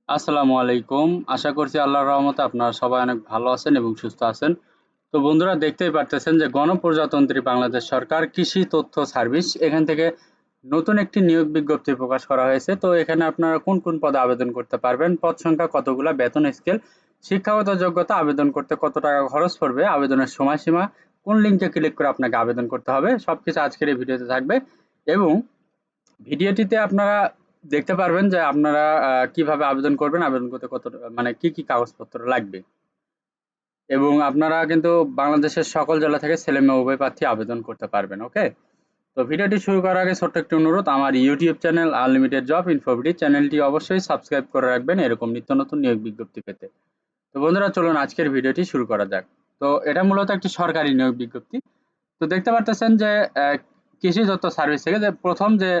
আসসালামু আলাইকুম। আশা করছি আল্লাহর রহমতে আপনারা সবাই অনেক ভালো আছেন এবং সুস্থ আছেন। তো বন্ধুরা দেখতেই পারতেছেন যে গণপ্রজাতন্ত্রী বাংলাদেশ সরকার কৃষি তথ্য সার্ভিস এখান থেকে নতুন একটি নিয়োগ বিজ্ঞপ্তি প্রকাশ করা হয়েছে। তো এখানে আপনারা কোন কোন পদে আবেদন করতে পারবেন, পদ সংখ্যা কতগুলা, বেতন স্কেল, শিক্ষাগত যোগ্যতা, আবেদন করতে কত টাকা খরচ পড়বে, আবেদনের সময়সীমা, কোন লিঙ্কে ক্লিক করে আপনাকে আবেদন করতে হবে, সবকিছু আজকের এই ভিডিওতে থাকবে। এবং ভিডিওটিতে আপনারা দেখতে পারবেন যে আপনারা কিভাবে আবেদন করবেন, আবেদন করতে কত মানে কি কাগজপত্র লাগবে। এবং আপনারা কিন্তু বাংলাদেশের সকল জেলা থেকে ছেলে মেয়ে উভয় প্রার্থী আবেদন করতে পারবেন। ওকে, তো ভিডিওটি শুরু করার আগে ছোট্ট একটি অনুরোধ, আমার ইউটিউব চ্যানেল আনলিমিটেড জব ইনফোভিডি চ্যানেলটি অবশ্যই সাবস্ক্রাইব করে রাখবেন এরকম নিত্য নতুন নিয়োগ বিজ্ঞপ্তি পেতে। তো বন্ধুরা চলুন আজকের ভিডিওটি শুরু করা যাক। তো এটা মূলত একটি সরকারি নিয়োগ বিজ্ঞপ্তি। তো দেখতে পারতেছেন যে কৃষি তথ্য সার্ভিস থেকে যে প্রথম যে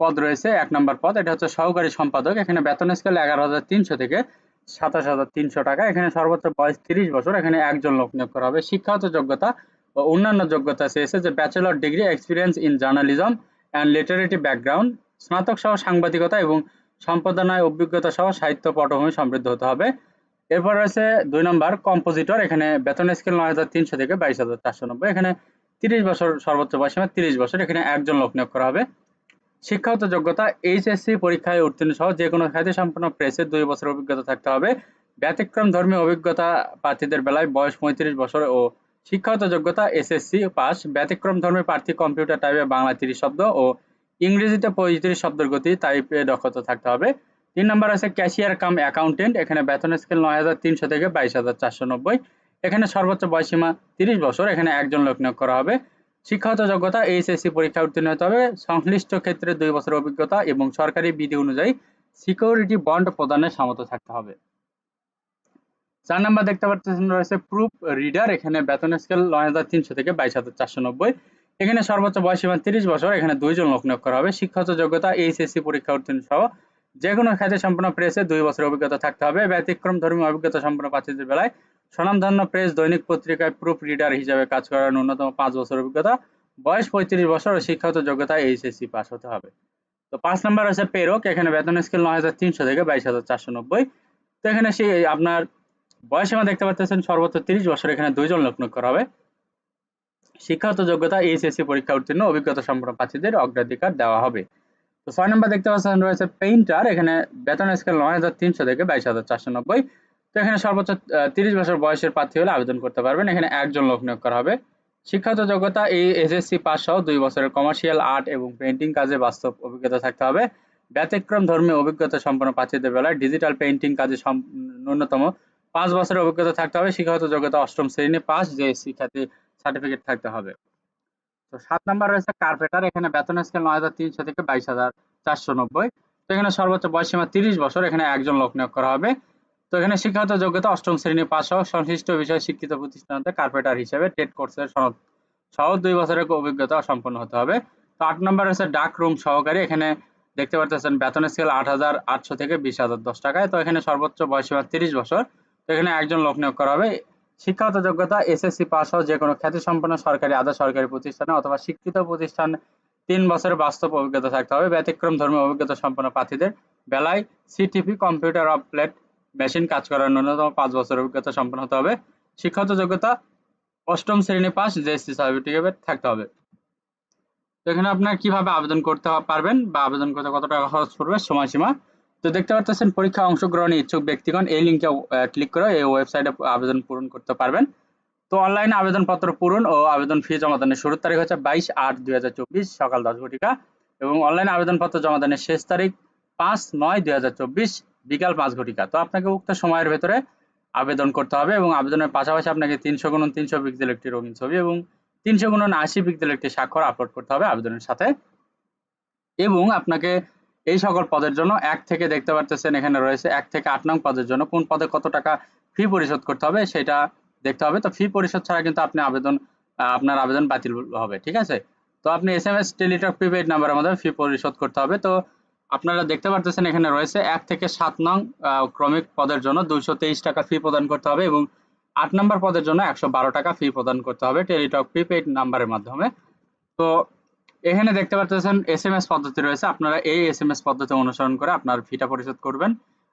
পদ রয়েছে ১ নম্বর পদ, এটা হচ্ছে সহকারী সম্পাদক। এখানে বেতন স্কেল ১১,৩০০ থেকে ২৭,৩০০ টাকা। এখানে সর্বোচ্চ বয়স ৩০ বছর। এখানে একজন লোক নিয়োগ করা হবে। শিক্ষাগত যোগ্যতা ও অন্যান্য যোগ্যতা চেয়েছে যে bachelor degree, experience in journalism and literary background, স্নাতক সহ সাংবাদিকতা এবং সম্পাদনায় অভিজ্ঞতা সহ সাহিত্য পটভূমি সমৃদ্ধ হতে হবে। এরপর রয়েছে ২ নম্বর কম্পোজিটর। এখানে বেতন স্কেল ৯,৩০০ থেকে ২২,৪৯০। এখানে ৩০ বছর সর্বোচ্চ বয়সীমা ৩০ বছর। এখানে একজন লোক নিয়োগ করা হবে। শিক্ষাগত যোগ্যতা এইচএসসি পরীক্ষায় উত্তীর্ণ সহ যেকোনো খ্যাতিসম্পন্ন প্রেসে ২ বছরের অভিজ্ঞতা থাকতে হবে। ব্যতিক্রম ধর্মী অভিজ্ঞতা প্রার্থীদের বেলায় বয়স ৩৫ বছর ও শিক্ষাগত যোগ্যতা এসএসসি পাস। ব্যতিক্রম ধর্মী প্রার্থী কম্পিউটার টাইপে বাংলা ৩০ শব্দ ও ইংরেজিতে ৩৫ শব্দের গতি টাইপে দক্ষতা থাকতে হবে। ৩ নম্বর আছে ক্যাশিয়ার কাম অ্যাকাউন্টেন্ট। এখানে বেতন স্কেল ৯,৩০০ থেকে ২২,৪৯০। এখানে সর্বোচ্চ বয়সীমা ৩০ বছর। এখানে একজন লোক নিয়োগ করা হবে। শিক্ষাগত যোগ্যতা এইচএসসি পরীক্ষায় উত্তীর্ণ হতে হবে। সংশ্লিষ্ট ক্ষেত্রে ২ বছরের অভিজ্ঞতা এবং সরকারি বিধি অনুযায়ী সিকিউরিটি বন্ড প্রদানের সামর্থ্য থাকতে হবে। ৪ নাম্বার দেখতে পাচ্ছেন রয়েছে প্রুফ রিডার। এখানে বেতন স্কেল ৯,৩০০ থেকে ২২,৪৯০। এখানে সর্বোচ্চ বয়সীমা ৩০ বছর। এখানে ২ জন লোক নিয়োগ করা হবে। শিক্ষাগত যোগ্যতা এইচএসসি পরীক্ষা উত্তীর্ণ সহ যেকোনো খ্যাতি সম্পন্ন প্রেসে ২ বছরের অভিজ্ঞতা থাকতে হবে। ব্যতিক্রম ধর্মী অভিজ্ঞতা সম্পন্ন প্রার্থীদের বেলায় স্বনামধন্য প্রেস দৈনিক পত্রিকায় প্রুফ রিডার হিসেবে কাজ করার ন্যূনতম ৫ বছর অভিজ্ঞতা, বয়স ৩৫ বছর ও শিক্ষাগত যোগ্যতা এইচএসসি পাস হতে হবে। তো ৫ নাম্বার আছে প্রেরক। এখানে বেতন স্কেল ৯,৩০০ থেকে ২২,৪৯০। তো এখানে আপনার বয়সীমা দেখতে পাচ্ছেন সর্বোচ্চ ৩০ বছর। এখানে ২ জন লোক নিয়োগ করা হবে। শিক্ষাগত যোগ্যতা এইচএসসি পরীক্ষা উত্তীর্ণ অভিজ্ঞতা সম্পন্ন প্রার্থীদের অগ্রাধিকার দেওয়া হবে। তো ৬ নম্বর দেখতে পাচ্ছেন রয়েছে পেইন্টার। এখানে বেতন স্কেল ৯,৩০০ থেকে ২২,৪৯০। তো এখানে সর্বোচ্চ ৩০ বছর বয়সের প্রার্থী হলে আবেদন করতে পারবেন। এখানে একজন লোক নিয়োগ করা হবে। শিক্ষাগত যোগ্যতা এই এসএসসি পাস সহ ২ বছরের কমার্শিয়াল আর্ট এবং পেইন্টিং কাজে বাস্তব অভিজ্ঞতা থাকতে হবে। ব্যতিক্রম ধর্মী অভিজ্ঞতা সম্পন্ন প্রার্থীদের বেলায় ডিজিটাল পেইন্টিং কাজে ন্যূনতম ৫ বছরের অভিজ্ঞতা থাকতে হবে। শিক্ষাগত যোগ্যতা অষ্টম শ্রেণী পাস, জেএসসি খ্যাতি সার্টিফিকেট থাকতে হবে। তো ৭ নাম্বার রয়েছে কার্পেটার। এখানে বেতন স্কেল ৯,৩০০ থেকে ২২,৪৯০। তো এখানে সর্বোচ্চ বয়সীমা ৩০ বছর। এখানে একজন লোক নিয়োগ করা হবে। তো এখানে শিক্ষাগত যোগ্যতা অষ্টম শ্রেণী পাস সহ সংশ্লিষ্ট বিষয়ে শিক্ষিত প্রতিষ্ঠানতে কার্পেটার হিসেবে ট্রেড কোর্সের সনদ সহ ২ বছরের অভিজ্ঞতা সম্পন্ন হতে হবে। তো ৮ নাম্বার রয়েছে ডাক রুম সহকারী। এখানে দেখতে পাচ্ছেন বেতন স্কেল ৮,৮০০ থেকে ২০,০১০ টাকায়। তো এখানে সর্বোচ্চ বয়সীমা ৩০ বছর। তো এখানে একজন লোক নিয়োগ করা হবে। শিক্ষাগত যোগ্যতা এসএসসি পাস সহ যেকোনো খ্যাতিসম্পন্ন সরকারি আধা সরকারি প্রতিষ্ঠানে অথবা স্বীকৃত প্রতিষ্ঠান ৩ বছরের বাস্তব অভিজ্ঞতা থাকতে হবে। ব্যতিক্রম ধর্মী অভিজ্ঞতা সম্পন্ন প্রার্থীদের বেলায় সিটিপি কম্পিউটার অপারেটর মেশিন কাজ করার ন্যূনতম ৫ বছর অভিজ্ঞতা সম্পন্ন হতে হবে। শিক্ষাগত যোগ্যতা অষ্টম শ্রেণী পাস, জেএসসি সার্টিফিকেট থাকতে হবে। তো এখানে আপনার কিভাবে আবেদন করতে পারবেন বা আবেদন করতে কত টাকা খরচ পড়বে, সময়সীমা। তো দেখতে পাচ্ছেন পরীক্ষায় অংশগ্রহণে ইচ্ছুক ব্যক্তিগণ এই লিঙ্কে ক্লিক করে এই ওয়েবসাইটে আবেদন পূরণ করতে পারবেন। তো অনলাইনে আবেদনপত্র পূরণ ও আবেদন ফি জমা দানের শুরুর তারিখ হচ্ছে ২২/৮/২০২৪ সকাল ১০ ঘটিকা এবং অনলাইনে আবেদনপত্র জমা দানের শেষ তারিখ ৫/৯/২০২৪ বিকাল ৫ ঘটিকা। তো আপনাকে উক্ত সময়ের ভেতরে আবেদন করতে হবে এবং আবেদনের পাশাপাশি আপনাকে ৩০০x৩০০ পিক্সেল একটি রঙিন ছবি এবং ৩০০x৮০ পিক্সেল একটি স্বাক্ষর আপলোড করতে হবে আবেদনের সাথে। এবং আপনাকে এই সকল পদের জন্য ১ থেকে দেখতে পারতেছেন এখানে রয়েছে ১ থেকে ৮ নং পদের জন্য কোন পদে কত টাকা ফি পরিশোধ করতে হবে সেটা দেখতে হবে। তো ফি পরিশোধ ছাড়া কিন্তু আপনি আপনার আবেদন বাতিল হবে। ঠিক আছে? তো আপনি এসএমএস টেলিটক প্রিপেইড নাম্বারের মাধ্যমে ফি পরিশোধ করতে হবে। তো আপনারা দেখতে পারতেছেন এখানে রয়েছে ১ থেকে ৭ নং ক্রমিক পদের জন্য ২২৩ টাকা ফি প্রদান করতে হবে এবং ৮ নম্বর পদের জন্য ১১২ টাকা ফি প্রদান করতে হবে টেলিটক প্রিপেইড নাম্বারের মাধ্যমে। তো এখানে দেখতে পাচ্ছেন এসএমএস পদ্ধতি রয়েছে। আপনারা এই এসএমএস পদ্ধতি অনুসরণ করে আপনার ফিটা পরিশোধ করবেন।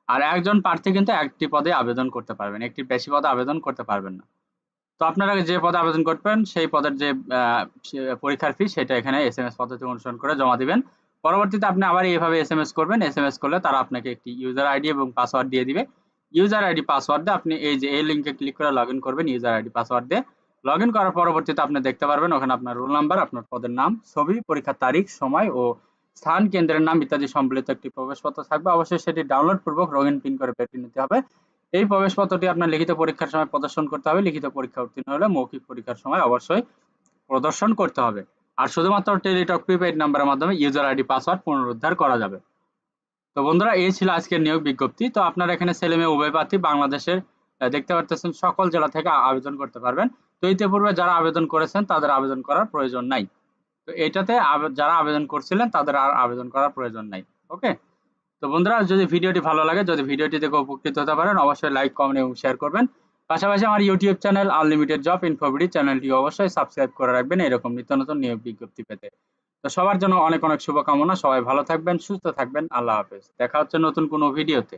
আর একজন প্রার্থী কিন্তু একটি পদে আবেদন করতে পারবেন, একটি বেশি পদে আবেদন করতে পারবেন না। তো আপনারা যে পদে আবেদন করবেন সেই পদের যে পরীক্ষার ফি সেটা এখানে এসএমএস পদ্ধতি অনুসরণ করে জমা দিবেন। পরবর্তীতে আপনি আবার এইভাবে এসএমএস করবেন। এসএমএস করলে তারা আপনাকে একটি ইউজার আইডি এবং পাসওয়ার্ড দিয়ে দিবে। ইউজার আইডি পাসওয়ার্ড দিয়ে আপনি এই যে এই লিংকে ক্লিক করে লগইন করবেন ইউজার আইডি পাসওয়ার্ড দিয়ে। লগইন করার পরবর্তীতে আপনি দেখতে পারবেন ওখানে আপনার রোল নাম্বার, আপনার পদের নাম, ছবি, পরীক্ষার তারিখ, সময় ও স্থান, কেন্দ্রের নাম ইত্যাদি সম্বলিত একটি প্রবেশপত্র থাকবে। অবশ্যই সেটি ডাউনলোড পূর্বক লগইন পিন করে বের করে নিতে হবে। এই প্রবেশপত্রটি আপনার লিখিত পরীক্ষার সময় প্রদর্শন করতে হবে। লিখিত পরীক্ষা উত্তীর্ণ হলে মৌখিক পরীক্ষার সময় অবশ্যই প্রদর্শন করতে হবে। আর শুধুমাত্র টেলিটক প্রিপেইড নাম্বারের মাধ্যমে ইউজার আইডি পাসওয়ার্ড পুনরুদ্ধার করা যাবে। তো বন্ধুরা এই ছিল আজকের নিয়োগ বিজ্ঞপ্তি। তো আপনারা এখানে ছেলে মেয়ে উভয় প্রার্থী বাংলাদেশের দেখতে পারতেছেন সকল জেলা থেকে আবেদন করতে পারবেন। তো ইতিপূর্বে যারা আবেদন করেছেন তাদের আবেদন করার প্রয়োজন নাই। তো এটাতে যারা আবেদন করছিলেন তাদের আর আবেদন করার প্রয়োজন নাই। ওকে। তো বন্ধুরা যদি ভিডিওটি ভালো লাগে, যদি ভিডিওটি দেখে উপকৃত হতে পারেন অবশ্যই লাইক, কমেন্ট এবং শেয়ার করবেন। পাশাপাশি আমার YouTube channel unlimited job InfoBD চ্যানেলটি অবশ্যই সাবস্ক্রাইব করে রাখবেন এরকম নিত্য নতুন নিয়োগ বিজ্ঞপ্তি পেতে। তো সবার জন্য অনেক অনেক শুভকামনা। সবাই ভালো থাকবেন, সুস্থ থাকবেন। আল্লাহ হাফেজ। দেখা হচ্ছে নতুন কোনো ভিডিওতে।